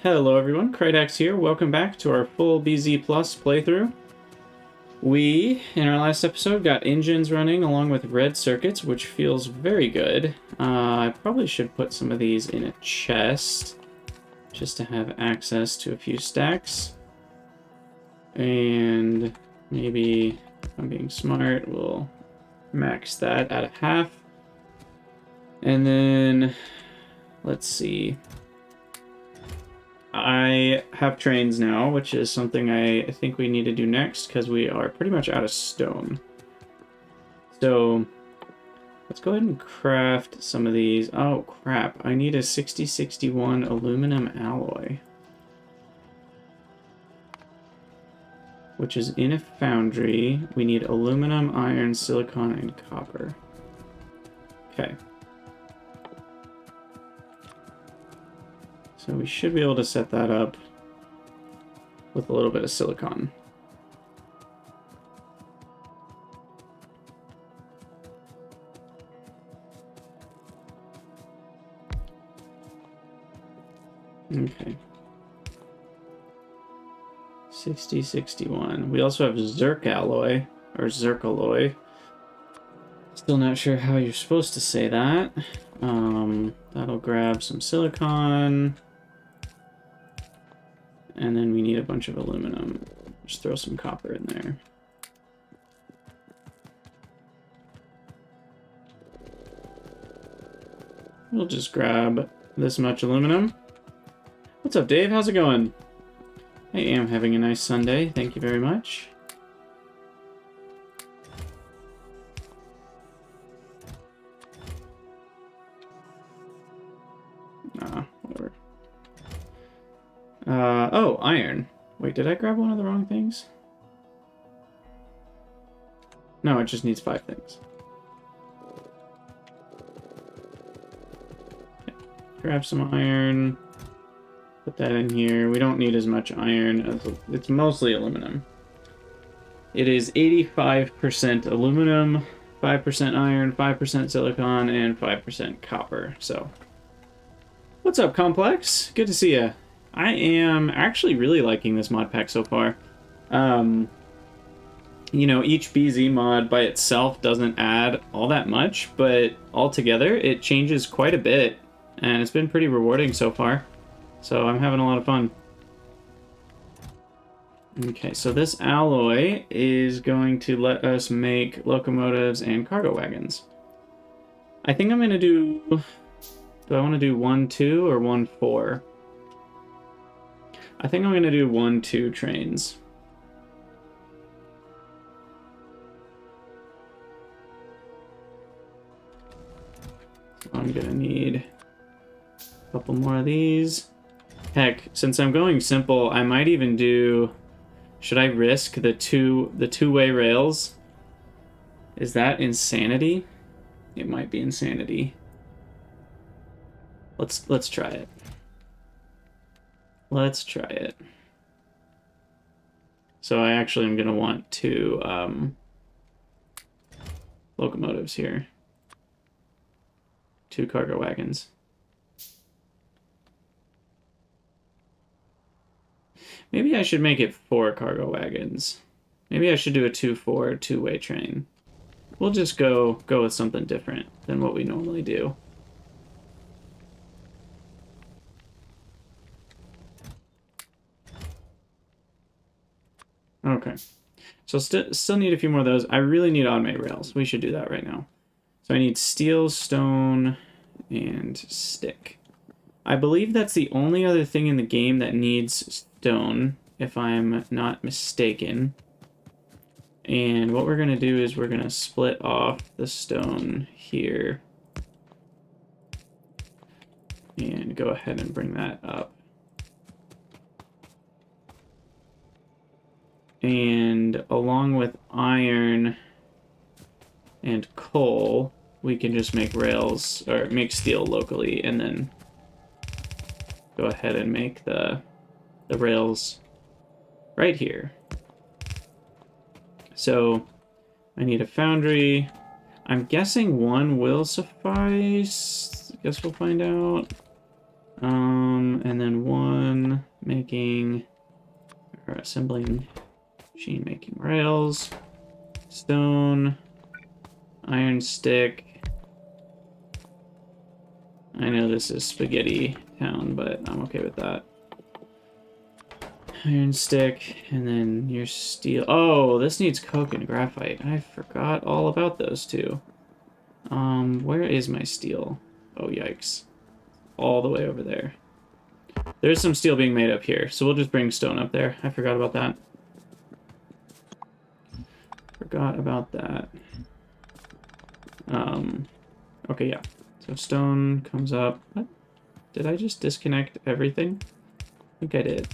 Hello everyone, Krydax here. Welcome back to our full BZ Plus playthrough. We, in our last episode, got engines running along with red circuits, which feels very good. I probably should put some of these in a chest, just to have access to a few stacks. And maybe, if I'm being smart, we'll max that at a half. And then, let's see. I have trains now, which is something I think we need to do next because we are pretty much out of stone. So let's go ahead and craft some of these. Oh crap, I need a 6061 aluminum alloy, which is in a foundry. We need aluminum, iron, silicon, and copper. Okay. So we should be able to set that up with a little bit of silicon. Okay. 6061. We also have Zirc alloy, or Zircalloy. Still not sure how you're supposed to say that. That'll grab some silicon. And then we need a bunch of aluminum. Just throw some copper in there. We'll just grab this much aluminum. What's up, Dave? How's it going? I am having a nice Sunday. Thank you very much. Whatever. Oh, iron. Wait, did I grab one of the wrong things? No, it just needs 5 things. Okay. Grab some iron. Put that in here. We don't need as much iron. It's mostly aluminum. It is 85% aluminum, 5% iron, 5% silicon, and 5% copper. So, what's up, Complex? Good to see you. I am actually really liking this mod pack so far. You know, each BZ mod by itself doesn't add all that much, but altogether it changes quite a bit, and it's been pretty rewarding so far. So I'm having a lot of fun. Okay, so this alloy is going to let us make locomotives and cargo wagons. I think I'm going to do I want to do 1-2 or 1-4? I think I'm going to do 1-2 trains. So I'm going to need a couple more of these. Heck, since I'm going simple, I might even do... Should I risk the two-way rails? Is that insanity? It might be insanity. Let's try it. Let's try it. So I actually am gonna want 2 locomotives here. 2 cargo wagons. Maybe I should make it 4 cargo wagons. Maybe I should do a 2-4 two-way train. We'll just go with something different than what we normally do. Okay. So still need a few more of those. I really need automate rails. We should do that right now. So I need steel, stone, and stick. I believe that's the only other thing in the game that needs stone, if I'm not mistaken. And what we're going to do is we're going to split off the stone here. And go ahead and bring that up. And along with iron and coal, we can just make rails, or make steel locally, and then go ahead and make the rails right here. So I need a foundry. I'm guessing 1 will suffice. I guess we'll find out. And then 1 assembling machine making rails, stone, iron stick. I know this is spaghetti town, but I'm okay with that. Iron stick, and then your steel. Oh, this needs coke and graphite. I forgot all about those two. Where is my steel? Oh, yikes. All the way over there. There's some steel being made up here, so we'll just bring stone up there. I forgot about that. Forgot about that. Okay, yeah. So stone comes up. What? Did I just disconnect everything? I think I did.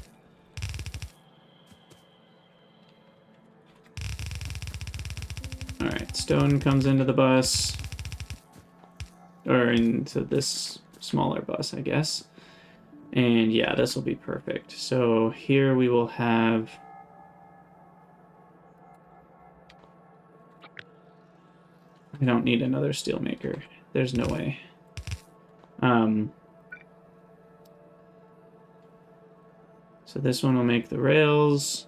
Alright, stone comes into the bus. Or into this smaller bus, I guess. And yeah, this will be perfect. So here we will have... I don't need another steel maker. There's no way. So this one will make the rails.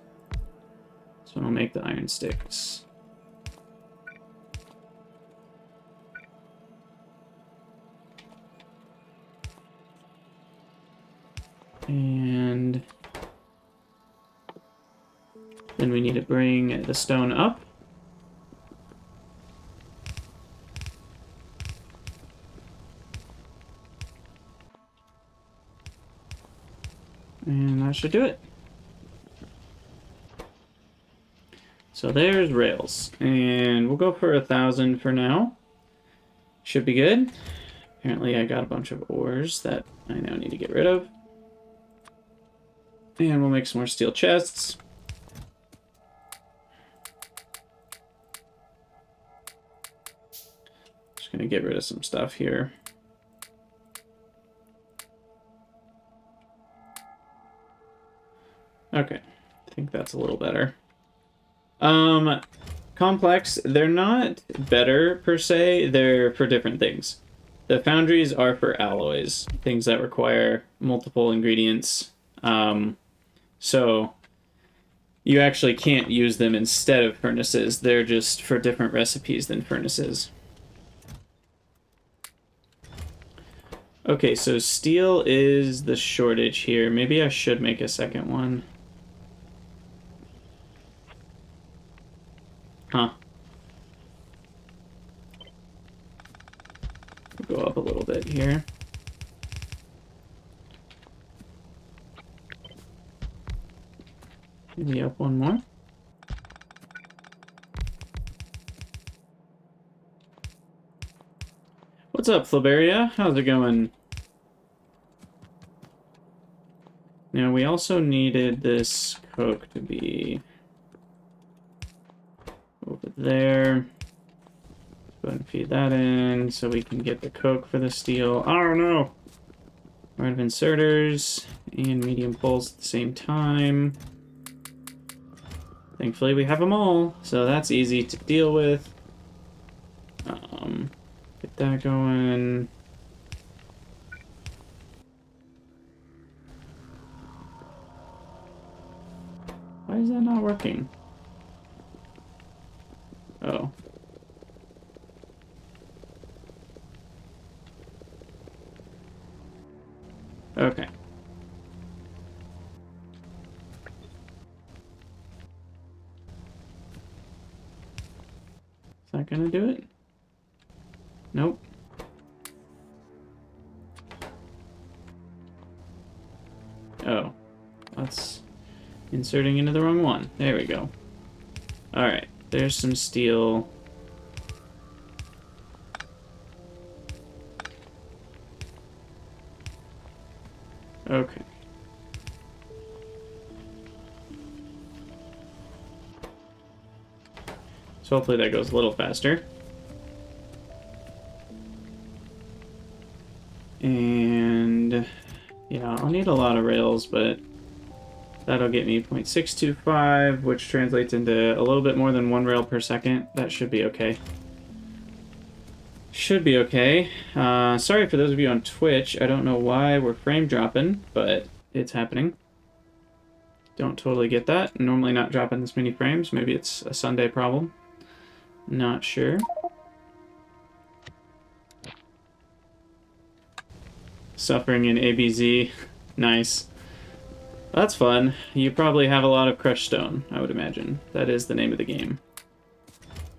This one will make the iron sticks. And then we need to bring the stone up. And that should do it. So there's rails. And we'll go for 1,000 for now. Should be good. Apparently I got a bunch of ores that I now need to get rid of. And we'll make some more steel chests. Just gonna get rid of some stuff here. Okay, I think that's a little better. Complex, they're not better per se, they're for different things. The foundries are for alloys, things that require multiple ingredients. So you actually can't use them instead of furnaces. They're just for different recipes than furnaces. Okay, so steel is the shortage here. Maybe I should make a second one. Huh. Go up a little bit here. Maybe up one more. What's up, Flaberia? How's it going? Now, we also needed this coke to be over there. Go ahead and feed that in so we can get the coke for the steel. I don't know. Right of inserters and medium pulse at the same time. Thankfully, we have them all, so that's easy to deal with. Get that going. Why is that not working? Oh. Okay. Is that gonna do it? Nope. Oh. That's inserting into the wrong one. There we go. Alright. There's some steel. Okay. So hopefully that goes a little faster. And yeah, I'll need a lot of rails, but that'll get me 0.625, which translates into a little bit more than 1 rail per second. That should be okay. Should be okay. Sorry for those of you on Twitch. I don't know why we're frame dropping, but it's happening. Don't totally get that. Normally not dropping this many frames. Maybe it's a Sunday problem. Not sure. Suffering in ABZ. Nice. That's fun. You probably have a lot of crushed stone, I would imagine. That is the name of the game.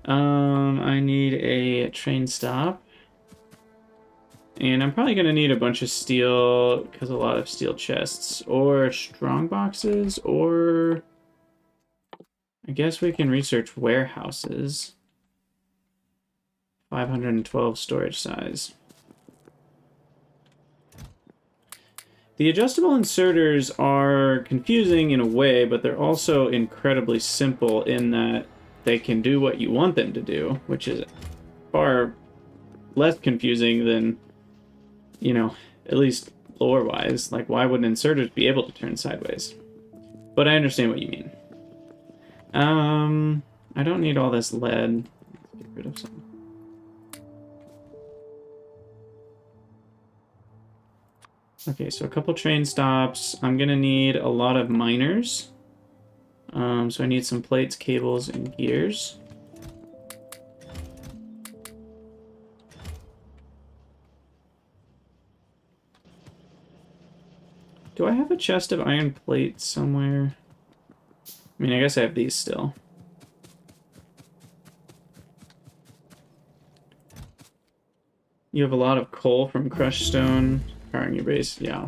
I need a train stop. And I'm probably going to need a bunch of steel, because a lot of steel chests, or strong boxes, or I guess we can research warehouses. 512 storage size. The adjustable inserters are confusing in a way, but they're also incredibly simple in that they can do what you want them to do, which is far less confusing than, you know, at least lore-wise. Like, why wouldn't inserters be able to turn sideways? But I understand what you mean. I don't need all this lead. Let's get rid of some. Okay, so a couple train stops. I'm gonna need a lot of miners. So I need some plates, cables, and gears. Do I have a chest of iron plates somewhere? I mean, I guess I have these still. You have a lot of coal from crushed stone. Powering your base, yeah.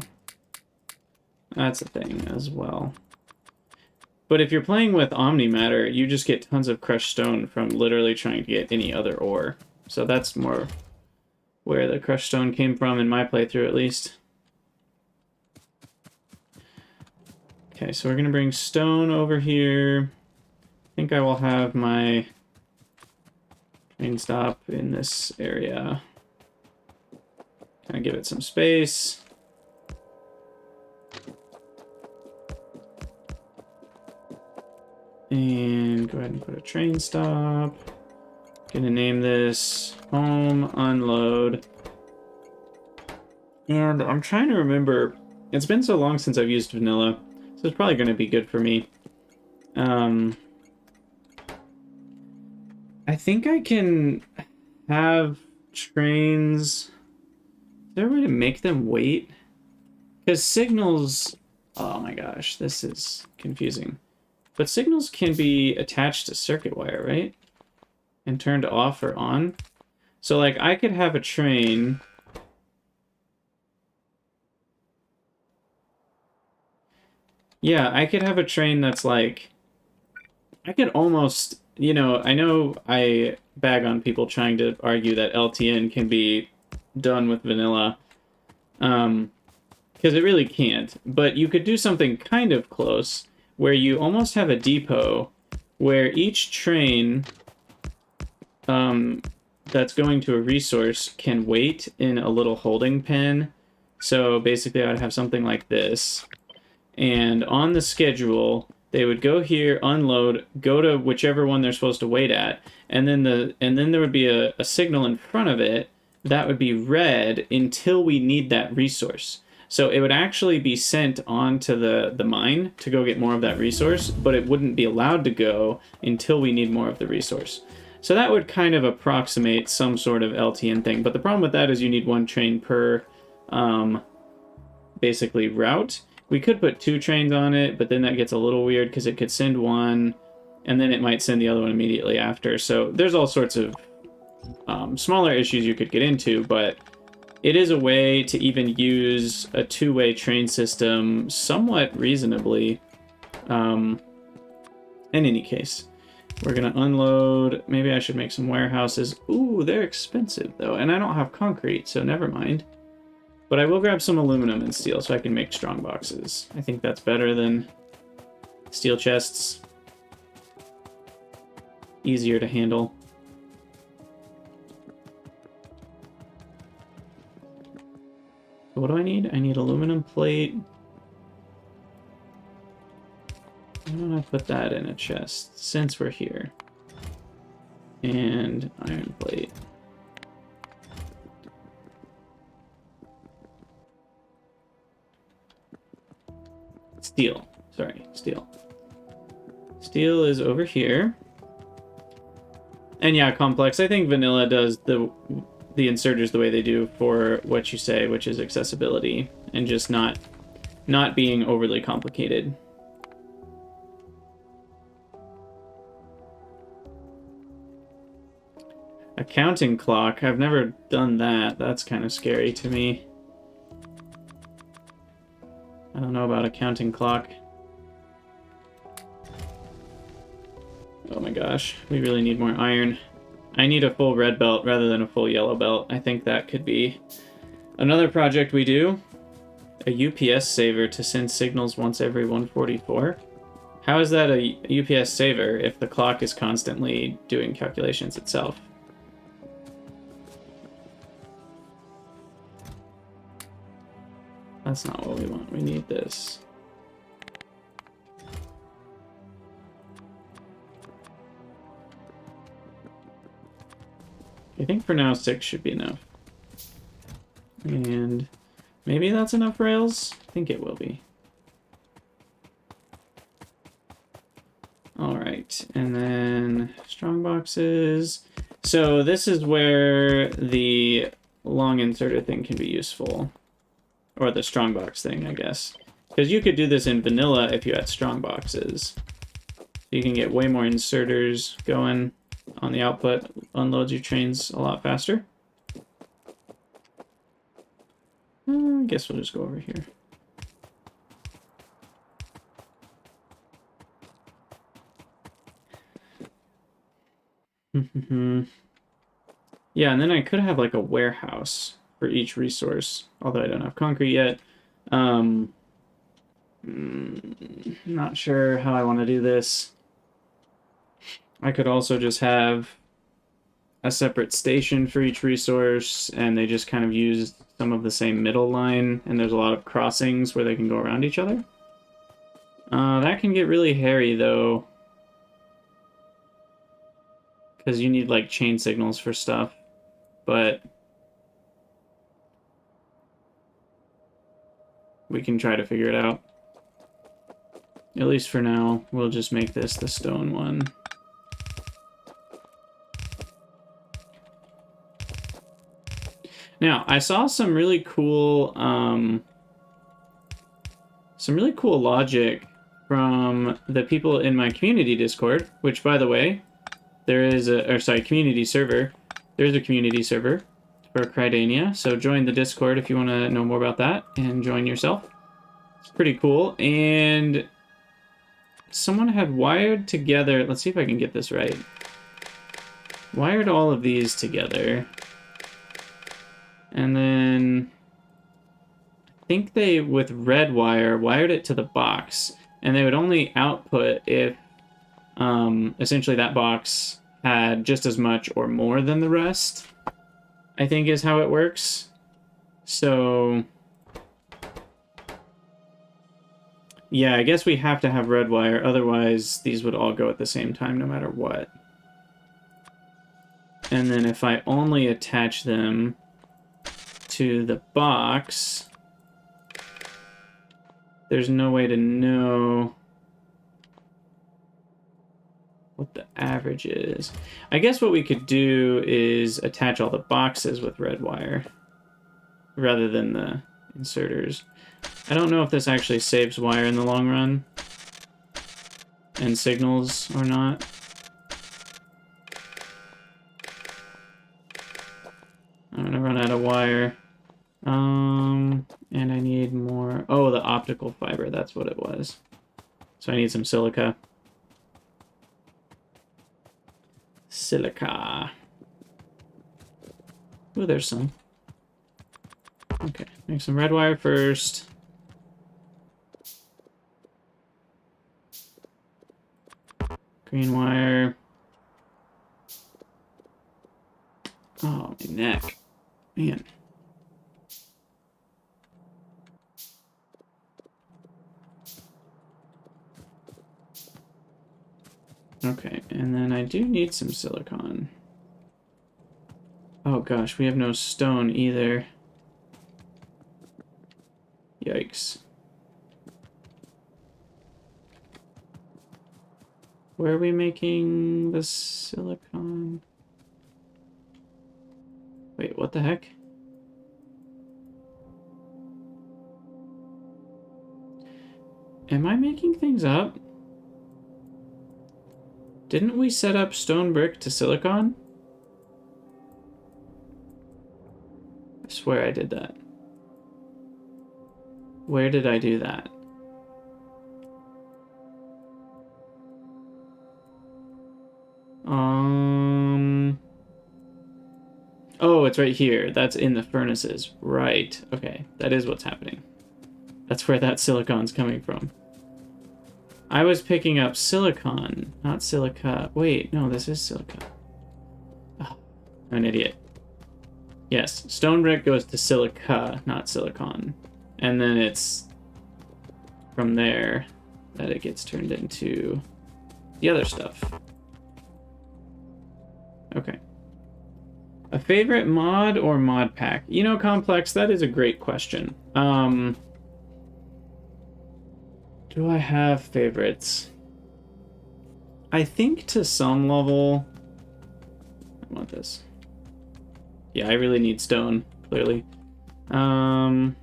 That's a thing as well. But if you're playing with Omnimatter, you just get tons of crushed stone from literally trying to get any other ore. So that's more where the crushed stone came from in my playthrough, at least. Okay, so we're going to bring stone over here. I think I will have my train stop in this area. Kind of give it some space. And go ahead and put a train stop. Gonna name this Home Unload. And I'm trying to remember, it's been so long since I've used vanilla, so it's probably gonna be good for me. I think I can have trains. Is there a way to make them wait? Because signals... Oh my gosh, this is confusing. But signals can be attached to circuit wire, right? And turned off or on. So, like, I could have a train... Yeah, I could have a train that's like... I could almost... You know, I know I bag on people trying to argue that LTN can be done with vanilla. Because it really can't. But you could do something kind of close, where you almost have a depot, where each train that's going to a resource can wait in a little holding pen. So basically I would have something like this. And on the schedule, they would go here, unload, go to whichever one they're supposed to wait at, and then there would be a signal in front of it that would be red until we need that resource. So it would actually be sent on to the mine to go get more of that resource, but it wouldn't be allowed to go until we need more of the resource. So that would kind of approximate some sort of LTN thing. But the problem with that is you need one train per basically route. We could put 2 trains on it, but then that gets a little weird because it could send one, and then it might send the other one immediately after. So there's all sorts of smaller issues you could get into, but it is a way to even use a 2-way train system somewhat reasonably. In any case, we're going to unload. Maybe I should make some warehouses. Ooh, they're expensive, though, and I don't have concrete, so never mind. But I will grab some aluminum and steel so I can make strong boxes. I think that's better than steel chests. Easier to handle. So what do I need? I need aluminum plate. Why don't I put that in a chest since we're here? And iron plate. Steel. Sorry, steel. Steel is over here. And yeah, complex. I think vanilla does the inserters the way they do for what you say, which is accessibility and just not being overly complicated. A counting clock. I've never done that. That's kind of scary to me. I don't know about a counting clock. Oh my gosh, we really need more iron. I need a full red belt rather than a full yellow belt. I think that could be another project we do. A UPS saver to send signals once every 144. How is that a UPS saver if the clock is constantly doing calculations itself? That's not what we want. We need this. I think for now 6 should be enough. And maybe that's enough rails? I think it will be. Alright, and then strong boxes. So this is where the long inserter thing can be useful. Or the strongbox thing, I guess. Because you could do this in vanilla if you had strong boxes. You can get way more inserters going on the output, unloads your trains a lot faster. I guess we'll just go over here. Yeah, and then I could have like a warehouse for each resource, although I don't have concrete yet. Not sure how I want to do this. I could also just have a separate station for each resource, and they just kind of use some of the same middle line, and there's a lot of crossings where they can go around each other. That can get really hairy, though, because you need, like, chain signals for stuff, but we can try to figure it out. At least for now, we'll just make this the stone one. Now, I saw some really cool logic from the people in my community Discord, which, by the way, there is community server. There's a community server for Crydania, so join the Discord if you want to know more about that, and join yourself. It's pretty cool, and someone had wired together, let's see if I can get this right, wired all of these together, and then I think they, with red wire, wired it to the box, and they would only output if essentially that box had just as much or more than the rest, I think is how it works. So yeah, I guess we have to have red wire, otherwise these would all go at the same time no matter what. And then if I only attach them to the box, there's no way to know what the average is. I guess what we could do is attach all the boxes with red wire rather than the inserters. I don't know if this actually saves wire in the long run and signals or not. I'm gonna run out of wire. And I need more. Oh, the optical fiber, that's what it was. So I need some silica. Silica. Oh, there's some. Okay, make some red wire first. Green wire. Oh, my neck. Man. Okay, and then I do need some silicon. Oh gosh, we have no stone either. Yikes. Where are we making the silicon? Wait, what the heck? Am I making things up? Didn't we set up stone brick to silicon? I swear I did that. Where did I do that? Oh, it's right here. That's in the furnaces. Right. Okay, that is what's happening. That's where that silicon's coming from. I was picking up silicon, not silica. Wait, no, this is silica. Oh, I'm an idiot. Yes, stone brick goes to silica, not silicon. And then it's from there that it gets turned into the other stuff. Okay. A favorite mod or mod pack? You know, Complex, that is a great question. Do I have favorites? I think to some level... I want this. Yeah, I really need stone, clearly. I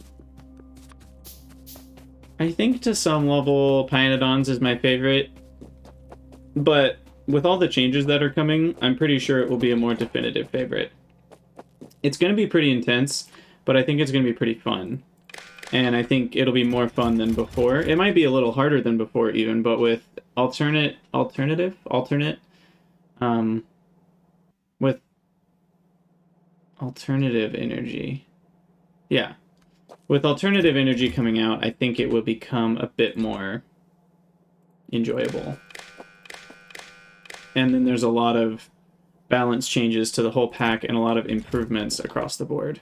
think to some level, Pionodons is my favorite. But with all the changes that are coming, I'm pretty sure it will be a more definitive favorite. It's going to be pretty intense, but I think it's going to be pretty fun. And I think it'll be more fun than before. It might be a little harder than before even, but with alternative, with alternative energy. Yeah. With alternative energy coming out, I think it will become a bit more enjoyable. And then there's a lot of balance changes to the whole pack and a lot of improvements across the board.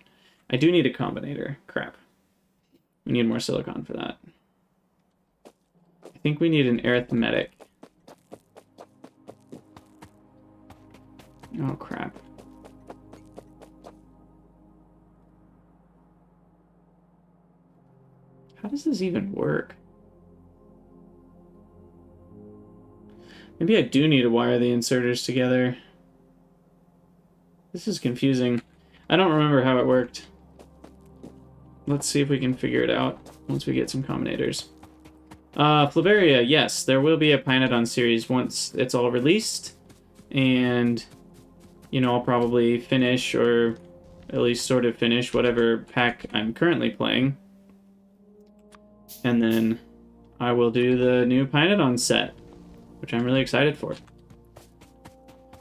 I do need a combinator. Crap. We need more silicon for that. I think we need an arithmetic. Oh, crap. How does this even work? Maybe I do need to wire the inserters together. This is confusing. I don't remember how it worked. Let's see if we can figure it out once we get some combinators. Flaveria, yes, there will be a Pinodon series once it's all released. And, you know, I'll probably finish, or at least sort of finish, whatever pack I'm currently playing. And then I will do the new Pinodon set, which I'm really excited for.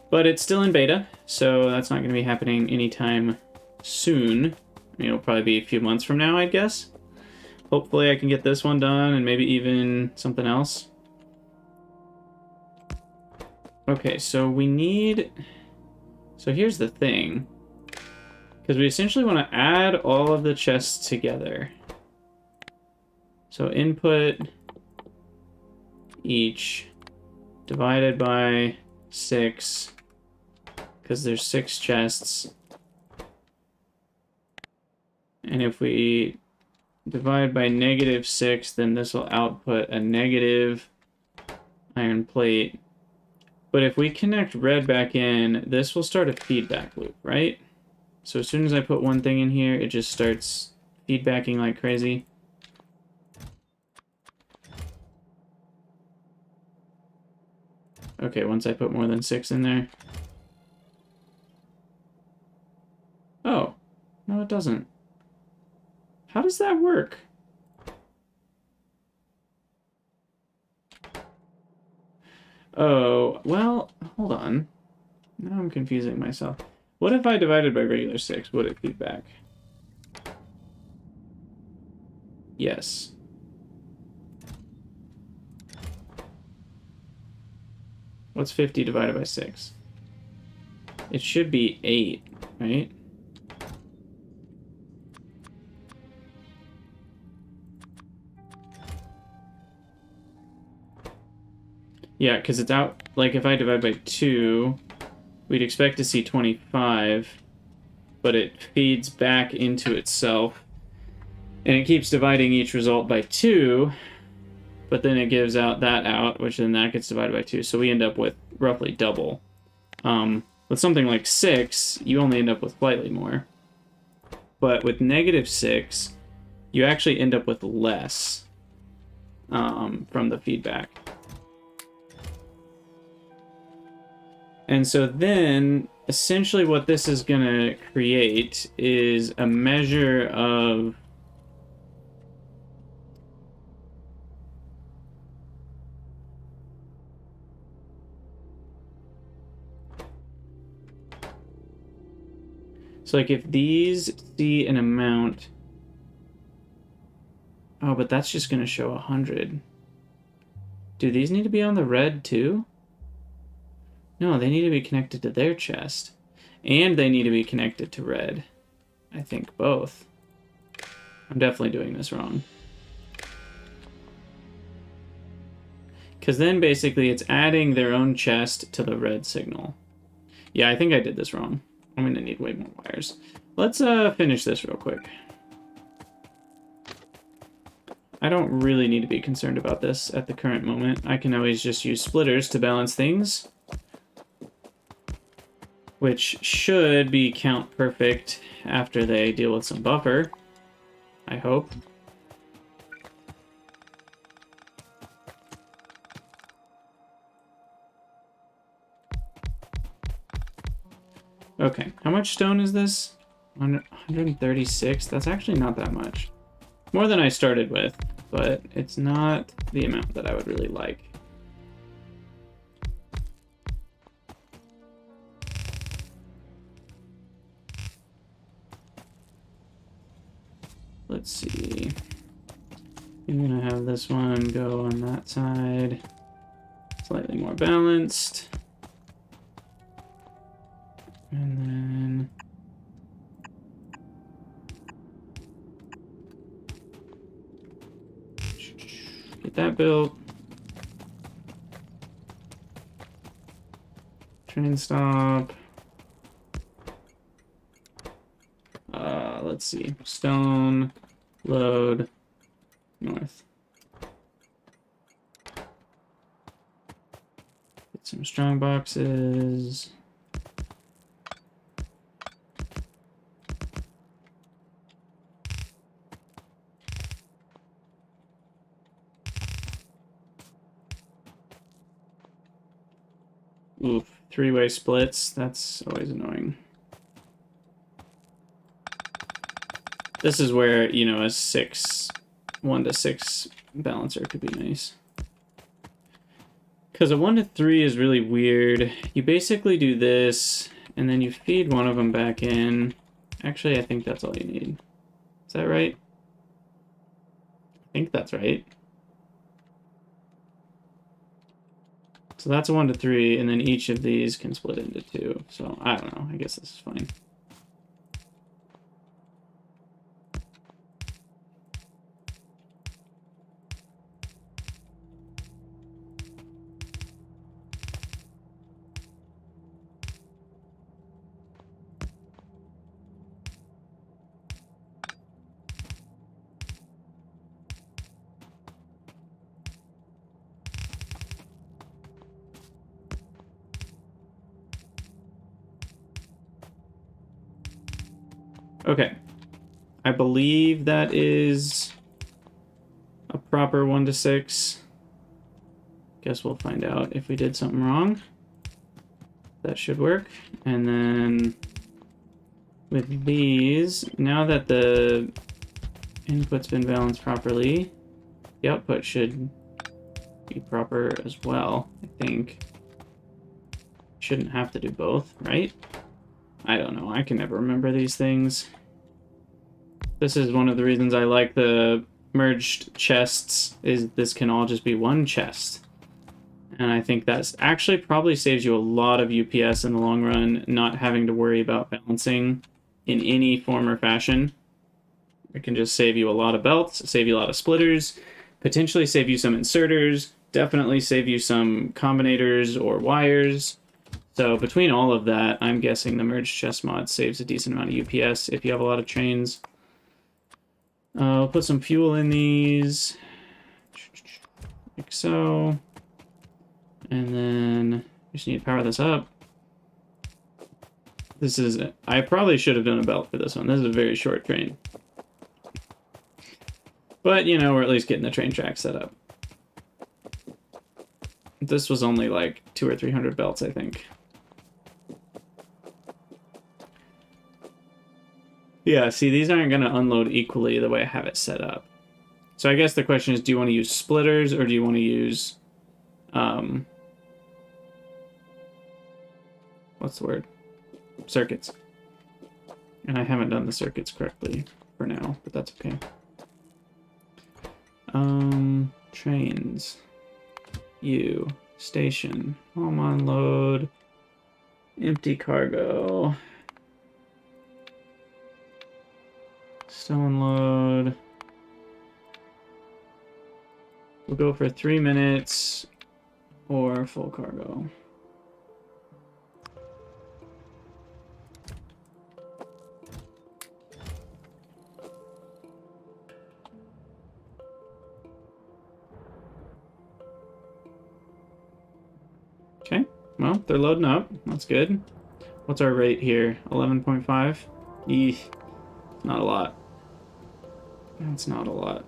But it's still in beta, so that's not going to be happening anytime soon. I mean, it'll probably be a few months from now, I guess. Hopefully I can get this one done, and maybe even something else. Okay, so we need... So here's the thing. Because we essentially want to add all of the chests together. So input each divided by 6, because there's 6 chests. And if we divide by -6, then this will output a negative iron plate. But if we connect red back in, this will start a feedback loop, right? So as soon as I put one thing in here, it just starts feedbacking like crazy. Okay, once I put more than 6 in there. Oh, no it doesn't. How does that work? Oh, well, hold on. Now I'm confusing myself. What if I divided by regular 6? Would it feedback? Yes. What's 50 divided by 6? It should be 8, right? Yeah, because it's out, like if I divide by 2, we'd expect to see 25, but it feeds back into itself, and it keeps dividing each result by 2, but then it gives out that out, which then that gets divided by 2. So we end up with roughly double. With something like 6, you only end up with slightly more. But with -6, you actually end up with less from the feedback. And so then, essentially what this is going to create is a measure of so like if these see an amount, oh, but that's just going to show 100. Do these need to be on the red too? No, they need to be connected to their chest. And they need to be connected to red. I think both. I'm definitely doing this wrong. Because then basically it's adding their own chest to the red signal. Yeah, I think I did this wrong. I'm going to need way more wires. Let's finish this real quick. I don't really need to be concerned about this at the current moment. I can always just use splitters to balance things, which should be count perfect after they deal with some buffer, I hope. Okay, how much stone is this? 136? That's actually not that much. More than I started with, but it's not the amount that I would really like. Let's see. I'm gonna have this one go on that side. Slightly more balanced. And then get that built. Train stop. Let's see. Stone, load, north. Get some strong boxes. Oof, three-way splits. That's always annoying. This is where, you know, a 1 to 6 balancer could be nice. Because a 1 to 3 is really weird. You basically do this, and then you feed one of them back in. Actually, I think that's all you need. Is that right? I think that's right. So that's a 1 to 3, and then each of these can split into 2. So, I don't know. I guess this is fine. Okay. I believe that is a proper 1 to 6. Guess we'll find out if we did something wrong. That should work. And then with these, now that the input's been balanced properly, the output should be proper as well, I think. Shouldn't have to do both, right? I don't know. I can never remember these things. This is one of the reasons I like the merged chests, is this can all just be one chest. And I think that's actually probably saves you a lot of UPS in the long run, not having to worry about balancing in any form or fashion. It can just save you a lot of belts, save you a lot of splitters, potentially save you some inserters, definitely save you some combinators or wires. So between all of that, I'm guessing the merged chest mod saves a decent amount of UPS if you have a lot of trains. I'll put some fuel in these. like so. And then we just need to power this up. This is, I probably should have done a belt for this one. This is a very short train. But, you know, we're at least getting the train track set up. This was only like 200 or 300 belts, I think. Yeah, see, these aren't going to unload equally the way I have it set up. So I guess the question is, do you want to use splitters or do you want to use, what's the word? Circuits. And I haven't done the circuits correctly for now, but that's okay. Trains. U. Station. Home unload. Empty cargo. Stone load. We'll go for 3 minutes or full cargo. Okay, well, they're loading up. That's good. What's our rate here? 11.5? Eeh, not a lot. That's not a lot.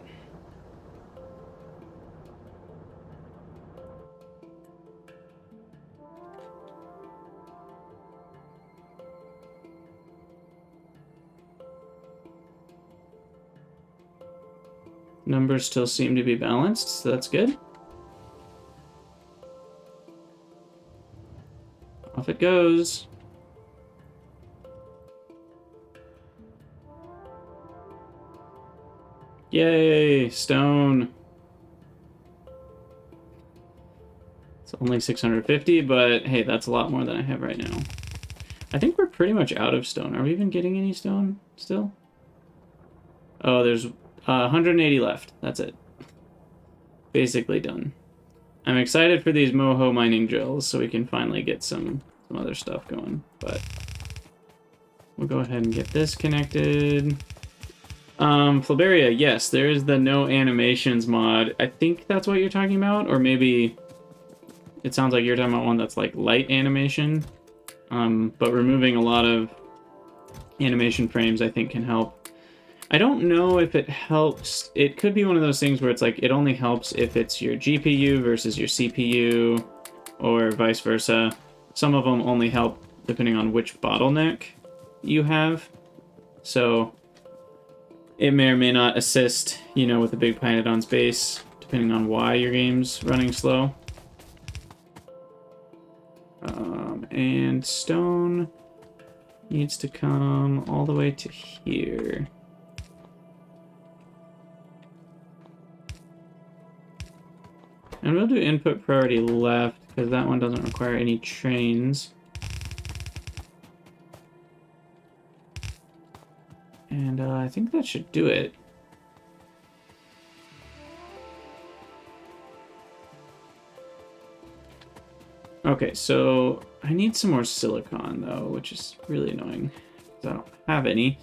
Numbers still seem to be balanced, so that's good. Off it goes. Yay, stone. It's only 650, but hey, that's a lot more than I have right now. I think we're pretty much out of stone. Are we even getting any stone still? Oh, there's 180 left. That's it. Basically done. I'm excited for these moho mining drills so we can finally get some other stuff going, but we'll go ahead and get this connected. Flaberia, yes, there is the no animations mod. I think that's what you're talking about, or maybe it sounds like you're talking about one that's like light animation, but removing a lot of animation frames I think can help. I don't know if it helps. It could be one of those things where it's like it only helps if it's your GPU versus your CPU or vice versa. Some of them only help depending on which bottleneck you have. So it may or may not assist, you know, with a big planet on space, depending on why your game's running slow. And stone needs to come all the way to here. And we'll do input priority left, because that one doesn't require any trains. And I think that should do it. Okay, so I need some more silicon, though, which is really annoying, because I don't have any.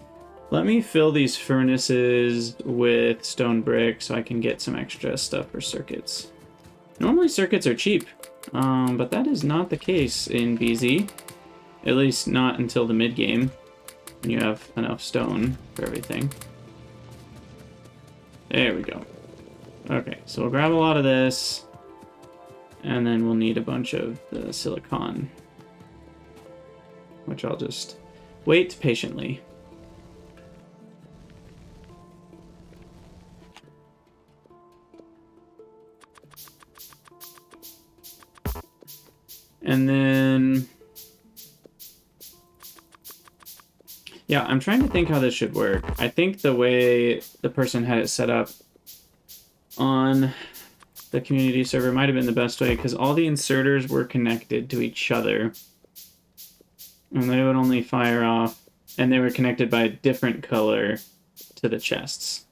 Let me fill these furnaces with stone brick so I can get some extra stuff for circuits. Normally circuits are cheap, but that is not the case in BZ. At least not until the mid-game, when you have enough stone for everything. There we go. Okay, so we'll grab a lot of this, and then we'll need a bunch of the silicon, which I'll just wait patiently. And then, yeah, I'm trying to think how this should work. I think the way the person had it set up on the community server might have been the best way, because all the inserters were connected to each other. And they would only fire off, and they were connected by a different color to the chests.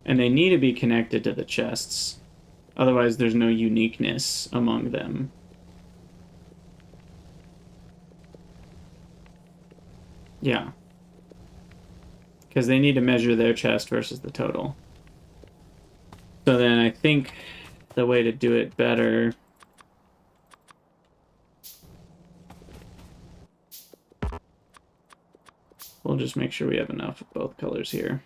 And they need to be connected to the chests. Otherwise, there's no uniqueness among them. Yeah. Because they need to measure their chest versus the total. So then I think the way to do it better... We'll just make sure we have enough of both colors here.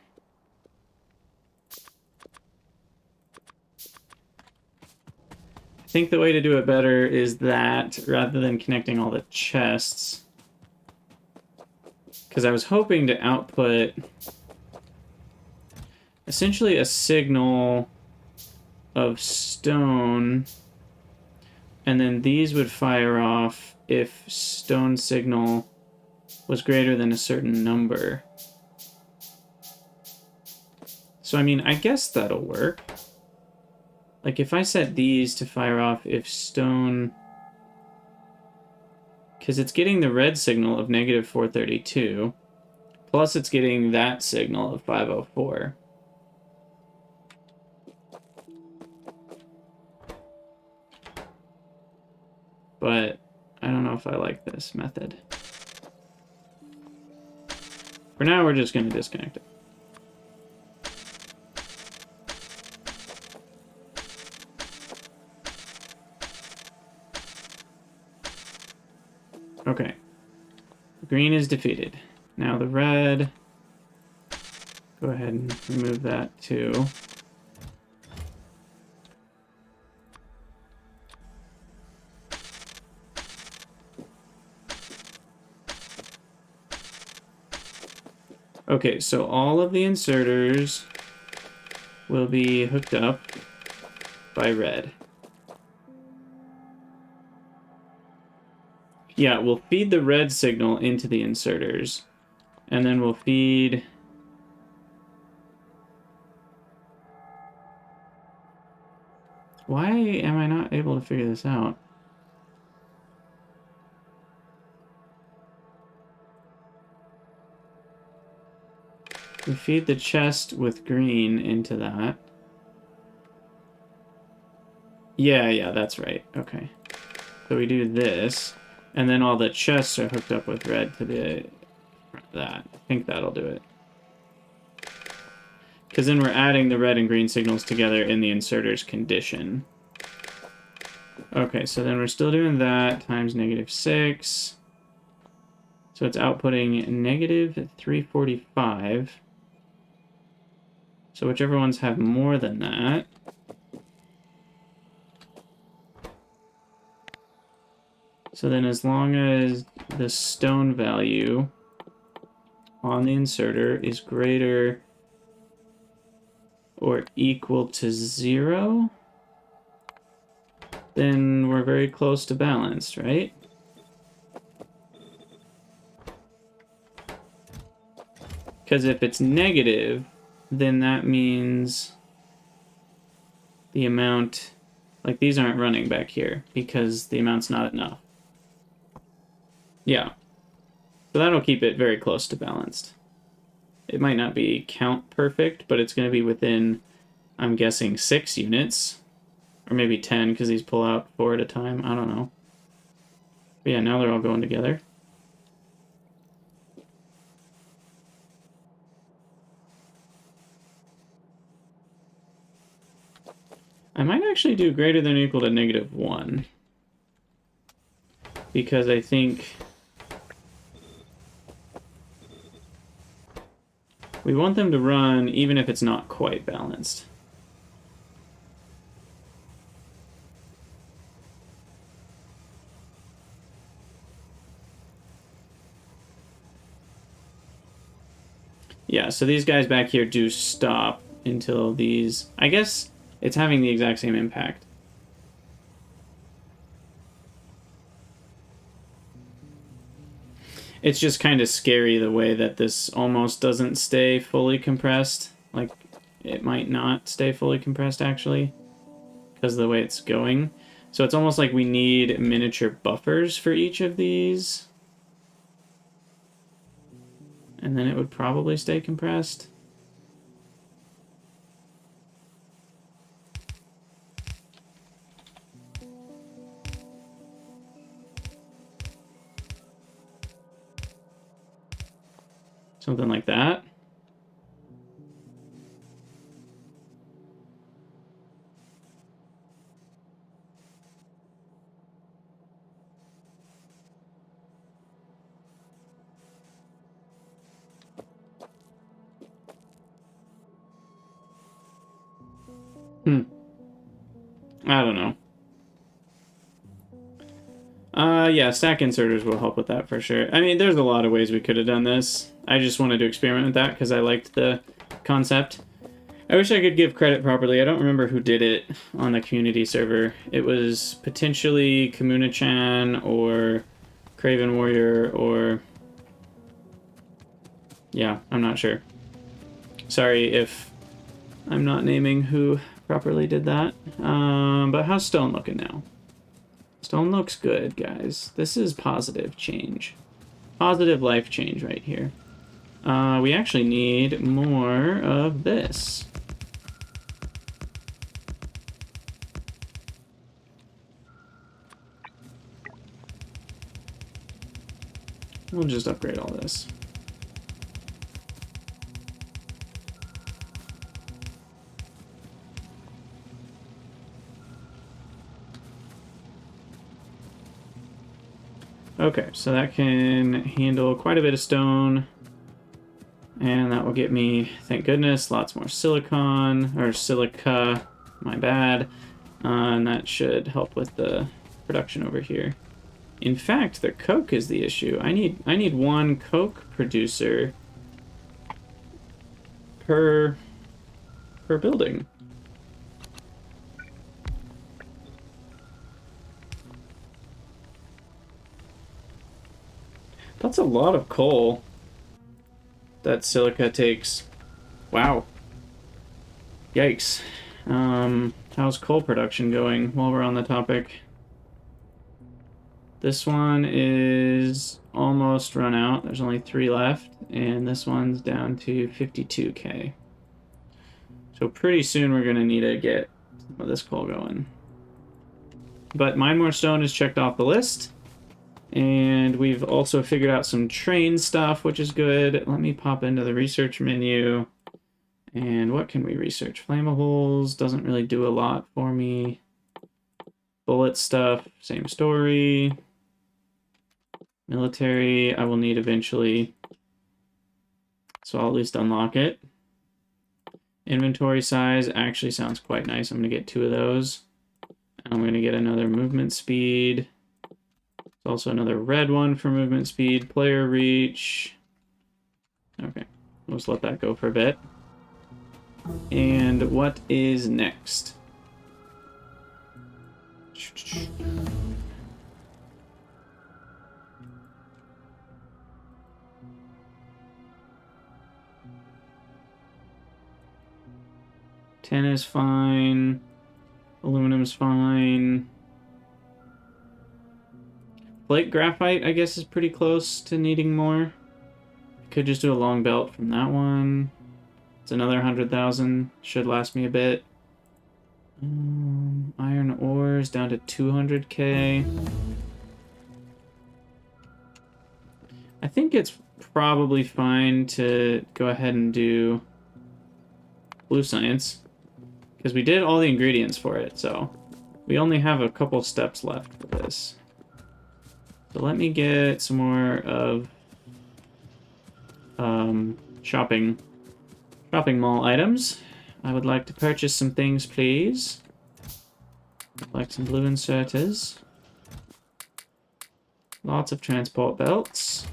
I think the way to do it better is that, rather than connecting all the chests, because I was hoping to output essentially a signal of stone, and then these would fire off if stone signal was greater than a certain number. So, I mean, I guess that'll work. Like, if I set these to fire off if stone... Because it's getting the red signal of negative 432, plus it's getting that signal of 504. But I don't know if I like this method. For now, we're just going to disconnect it. Okay. Green is defeated. Now the red. Go ahead and remove that too. Okay, so all of the inserters will be hooked up by red. Yeah, we'll feed the red signal into the inserters, and then we'll feed... Why am I not able to figure this out? We feed the chest with green into that. Yeah, that's right. Okay. So we do this, and then all the chests are hooked up with red to that. I think that'll do it. Because then we're adding the red and green signals together in the inserter's condition. Okay, so then we're still doing that times -6. So it's outputting -345. So whichever ones have more than that. So then as long as the stone value on the inserter is greater or equal to 0, then we're very close to balanced, right? Because if it's negative, then that means the amount, like these aren't running back here because the amount's not enough. Yeah. So that'll keep it very close to balanced. It might not be count perfect, but it's going to be within, I'm guessing, 6 units. Or maybe 10, because these pull out 4 at a time. I don't know. But yeah, now they're all going together. I might actually do greater than or equal to -1. Because I think we want them to run even if it's not quite balanced. Yeah, so these guys back here do stop until these... I guess it's having the exact same impact. It's just kind of scary the way that this almost doesn't stay fully compressed. Like, it might not stay fully compressed, actually, because of the way it's going. So it's almost like we need miniature buffers for each of these. And then it would probably stay compressed. Something like that. Hmm. I don't know. Yeah, stack inserters will help with that for sure. I mean, there's a lot of ways we could have done this. I just wanted to experiment with that because I liked the concept. I wish I could give credit properly. I don't remember who did it on the community server. It was potentially Kamuna-chan or Craven Warrior or... Yeah, I'm not sure. Sorry if I'm not naming who properly did that. But how's Stone looking now? Stone looks good, guys. This is positive change. Positive life change right here. We actually need more of this. We'll just upgrade all this. Okay, so that can handle quite a bit of stone. And that will get me, thank goodness, lots more silicon, or silica, my bad. And that should help with the production over here. In fact, the coke is the issue. I need one coke producer per building. That's a lot of coal that silica takes. Wow. Yikes. How's coal production going while we're on the topic? This one is almost run out. There's only 3 left, and this one's down to 52k. So pretty soon we're going to need to get some of this coal going. But Mine More Stone is checked off the list. And we've also figured out some train stuff, which is good. Let me pop into the research menu. And what can we research? Flammables doesn't really do a lot for me. Bullet stuff, same story. Military, I will need eventually. So I'll at least unlock it. Inventory size actually sounds quite nice. I'm going to get 2 of those. And I'm going to get another movement speed. There's also another red one for movement speed. Player reach. Okay, we'll just let that go for a bit. And what is next? Tin is fine. Aluminum's fine. Flake graphite, I guess, is pretty close to needing more. Could just do a long belt from that one. It's another 100,000. Should last me a bit. Iron ores down to 200k. I think it's probably fine to go ahead and do blue science, because we did all the ingredients for it, so we only have a couple steps left for this. So let me get some more of shopping mall items. I would like to purchase some things, please. Like some blue inserters. Lots of transport belts,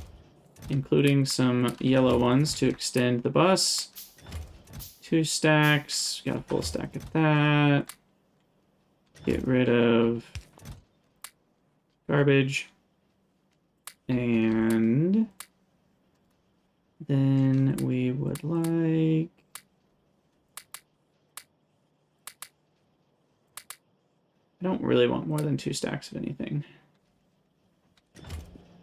including some yellow ones to extend the bus. 2 stacks. Got a full stack of that. Get rid of garbage. And then we would like... I don't really want more than 2 stacks of anything.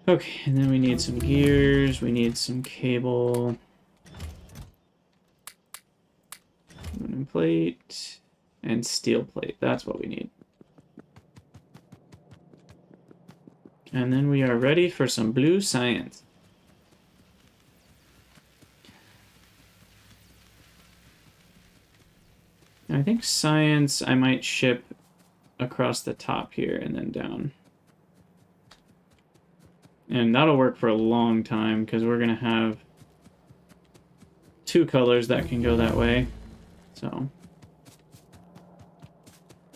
Okay, and then we need some gears, we need some cable. Aluminum plate and steel plate, that's what we need. And then we are ready for some blue science. I think science I might ship across the top here and then down. And that'll work for a long time because we're going to have 2 colors that can go that way. So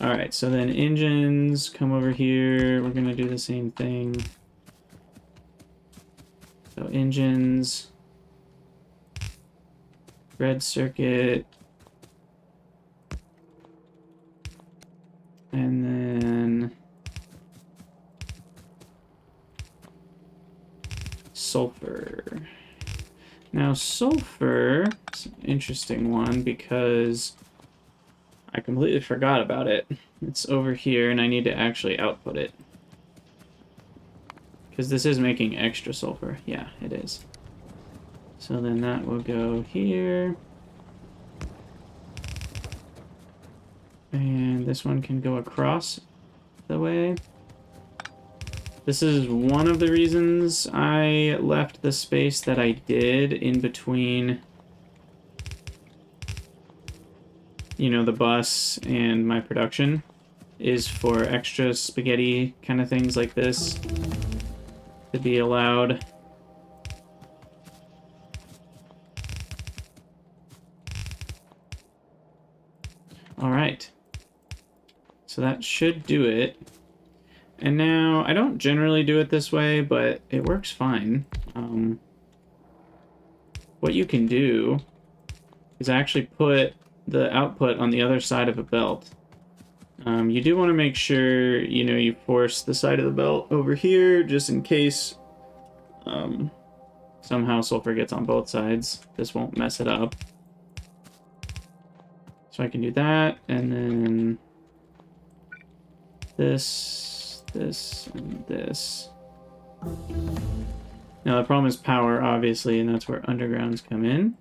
All right, so then engines come over here. We're gonna do the same thing. So engines, red circuit, and then sulfur. Now sulfur is an interesting one because I completely forgot about it. It's over here and I need to actually output it. Because this is making extra sulfur. Yeah, it is. So then that will go here. And this one can go across the way. This is one of the reasons I left the space that I did in between, you know, the bus and my production, is for extra spaghetti kind of things like this to be allowed. All right. So that should do it. And now, I don't generally do it this way, but it works fine. What you can do is actually put the output on the other side of a belt. You do want to make sure, you know, you force the side of the belt over here, just in case somehow sulfur gets on both sides. This won't mess it up. So I can do that, and then this, and this. Now the problem is power, obviously, and that's where undergrounds come in.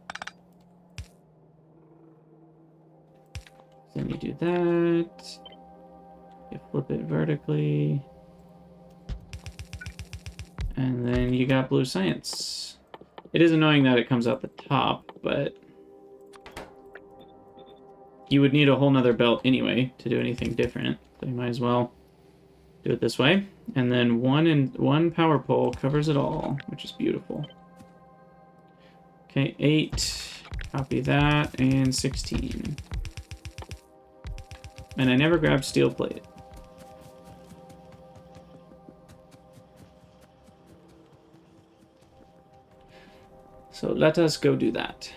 Then you do that. You flip it vertically. And then you got blue science. It is annoying that it comes out the top, but you would need a whole nother belt anyway to do anything different. So you might as well do it this way. And then one power pole covers it all, which is beautiful. Okay, 8. Copy that, and 16. And I never grabbed steel plate. So let us go do that.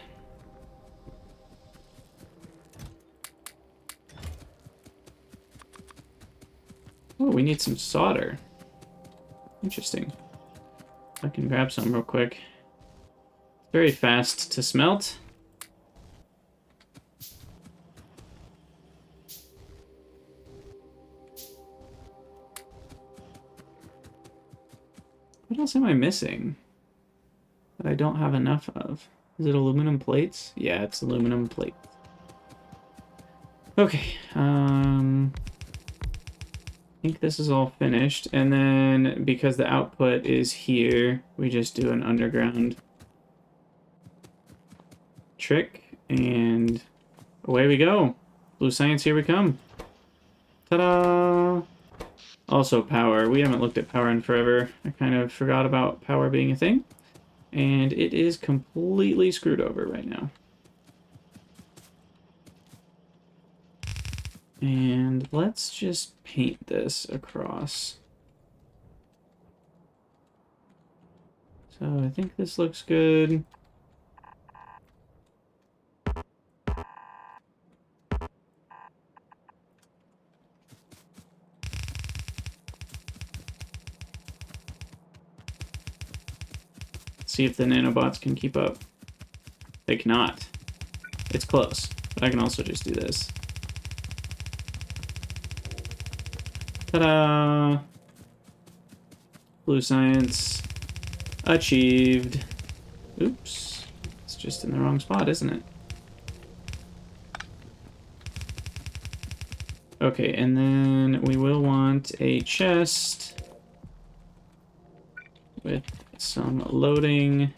Oh, we need some solder. Interesting. I can grab some real quick. It's very fast to smelt. What else am I missing that I don't have enough of? Is it aluminum plates? Yeah, it's aluminum plates. Okay, I think this is all finished, and then because the output is here, we just do an underground trick, and away we go. Blue science, here we come. Ta-da! Also power. We haven't looked at power in forever. I kind of forgot about power being a thing, and it is completely screwed over right now. And let's just paint this across. So I think this looks good. See if the nanobots can keep up. They cannot. It's close, but I can also just do this. Ta-da! Blue science achieved. Oops. It's just in the wrong spot, isn't it? Okay, and then we will want a chest with some loading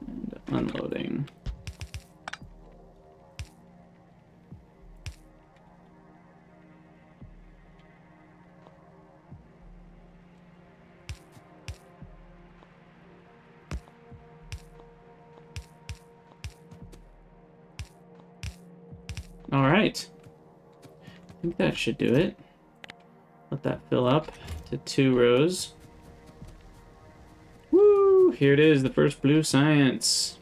and unloading. All right. I think that should do it. Let that fill up to 2 rows. Woo! Here it is, the first blue science.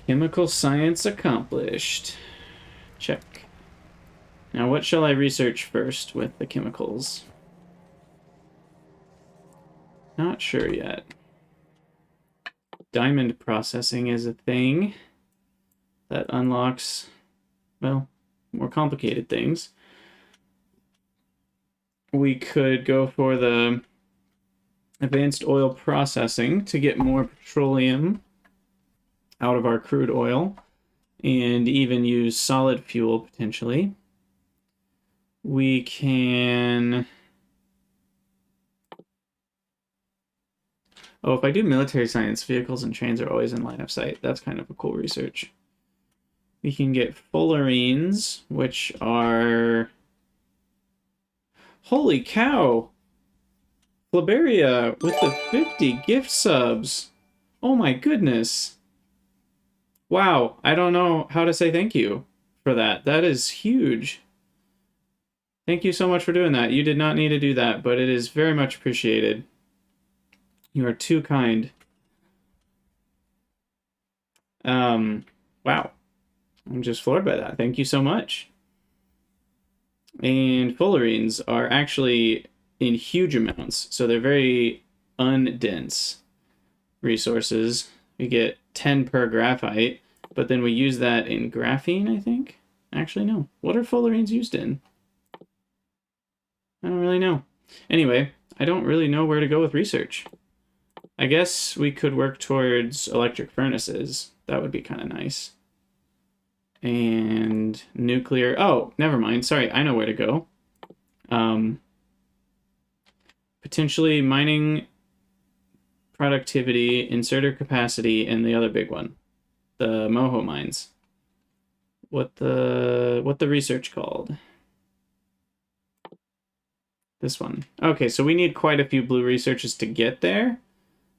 Chemical science accomplished. Check. Now what shall I research first with the chemicals? Not sure yet. Diamond processing is a thing that unlocks, well, more complicated things. We could go for the advanced oil processing to get more petroleum out of our crude oil and even use solid fuel potentially. We can... Oh, if I do military science, vehicles and trains are always in line of sight. That's kind of a cool research. We can get fullerenes, which are... Holy cow! Flaberia with the 50 gift subs. Oh my goodness. Wow, I don't know how to say thank you for that. That is huge. Thank you so much for doing that. You did not need to do that, but it is very much appreciated. You are too kind. Wow. I'm just floored by that. Thank you so much. And fullerenes are actually in huge amounts, so they're very undense resources. We get 10 per graphite, but then we use that in graphene, I think? Actually, no. What are fullerenes used in? I don't really know. Anyway, I don't really know where to go with research. I guess we could work towards electric furnaces. That would be kind of nice. And nuclear... Oh, never mind. Sorry, I know where to go. Potentially mining productivity, inserter capacity, and the other big one. The Moho mines. What the research called? This one. Okay, so we need quite a few blue researches to get there.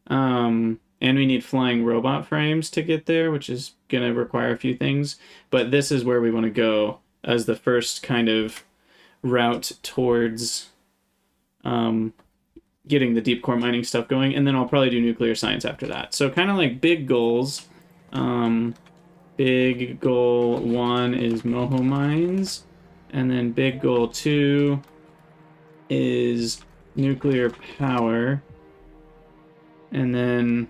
And we need flying robot frames to get there, which is going to require a few things. But this is where we want to go as the first kind of route towards getting the deep core mining stuff going. And then I'll probably do nuclear science after that. So kind of like big goals. Big goal 1 is Moho mines. And then big goal 2 is nuclear power. And then,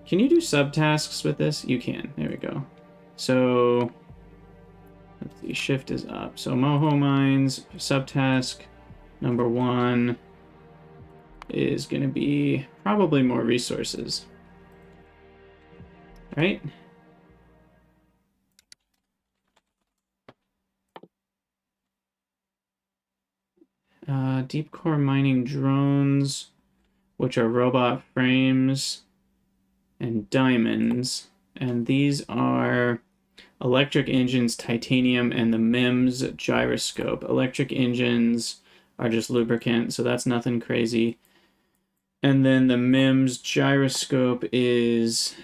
can you do subtasks with this? You can. There we go. So, let's see, shift is up. So Moho mines, subtask number 1 is going to be probably more resources. Right? Deep core mining drones, which are robot frames and diamonds. And these are electric engines, titanium, and the MEMS gyroscope. Electric engines are just lubricant, so that's nothing crazy. And then the MEMS gyroscope is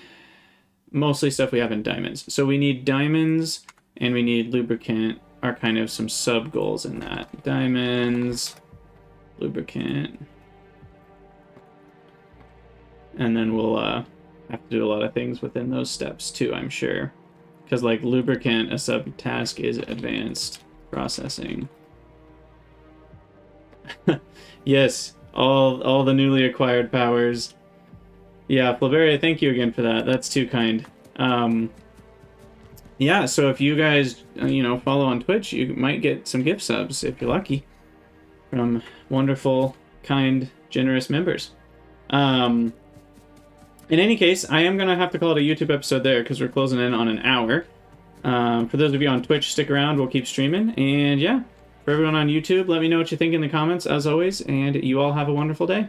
mostly stuff we have in diamonds. So we need diamonds and we need lubricant are kind of some sub goals in that. Diamonds, lubricant. And then we'll have to do a lot of things within those steps too, I'm sure. Because like lubricant, a subtask is advanced processing. Yes, all the newly acquired powers. Yeah, Flaveria, thank you again for that. That's too kind. Yeah, so if you guys, follow on Twitch, you might get some gift subs if you're lucky from wonderful, kind, generous members. In any case, I am going to have to call it a YouTube episode there because we're closing in on an hour. For those of you on Twitch, stick around. We'll keep streaming. And yeah, for everyone on YouTube, let me know what you think in the comments, as always. And you all have a wonderful day.